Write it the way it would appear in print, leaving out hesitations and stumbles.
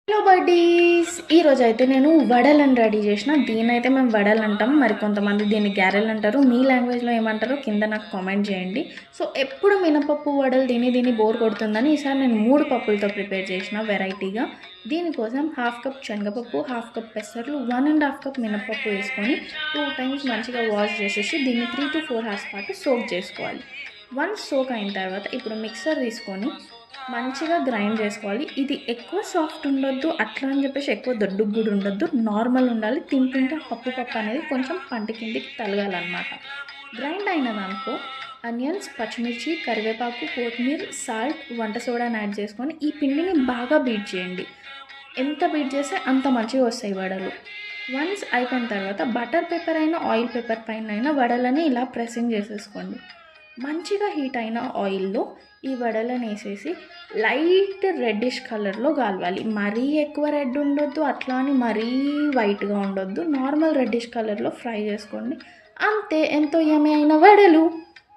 Hello buddies, ఈరోజైతే నేను వడలను ready చేసిన. దీనైతే మేము వడలు అంటాం, మరి కొంతమంది దీన్ని గ్యారెలు అంటారు. మీ లాంగ్వేజ్లో ఏమంటారో కింద నాకు కామెంట్ చేయండి. సో ఎప్పుడు మినపప్పు వడలు తిని బోర్ కొడుతుందని ఈసారి నేను 3 పప్పులతో ప్రిపేర్ చేసిన వెరైటీగా. దీనికోసం 1/2 కప్ శనగపప్పు, 1/2 కప్ పెసర్లు, 1.5 కప్ మినపప్పు వేసుకొని 2 టైమ్స్ మంచిగా వాష్ చేసేసి దీన్ని 3 to 4 hours పాటు సోక్ చేసుకోవాలి. వన్స్ సోక్ అయిన తర్వాత ఇప్పుడు మిక్సర్ తీసుకొని మంచిగా గ్రైండ్ చేసుకోవాలి. ఇది ఎక్కువ సాఫ్ట్ ఉండొద్దు, అట్లా అని చెప్పేసి ఎక్కువ దొడ్డుగా కూడా ఉండొద్దు, నార్మల్ ఉండాలి. తింటుంటే పప్పు అనేది కొంచెం పంట కిందికి తలగాలన్నమాట. గ్రైండ్ అయిన దాంట్లో ఆనియన్స్, పచ్చిమిర్చి, కరివేపాకు, కొత్తిమీర, సాల్ట్, వంట సోడాని యాడ్ చేసుకొని ఈ పిండిని బాగా బీట్ చేయండి. ఎంత బీట్ చేస్తే అంత మంచిగా వస్తాయి వడలు. వన్స్ అయిపోయిన తర్వాత బటర్ పేపర్ అయినా ఆయిల్ పేపర్ పైన అయినా వడలని ఇలా ప్రెసింగ్ చేసేసుకోండి. మంచిగా హీట్ అయిన ఆయిల్లో ఈ వడలను వేసేసి లైట్ రెడ్డిష్ కలర్లో కాలవాలి. మరీ ఎక్కువ రెడ్ ఉండొద్దు, అట్లా అని మరీ వైట్గా ఉండొద్దు, నార్మల్ రెడ్డిష్ కలర్లో ఫ్రై చేసుకోండి. అంతే, ఎంతో యమ్మీ అయిన వడలు.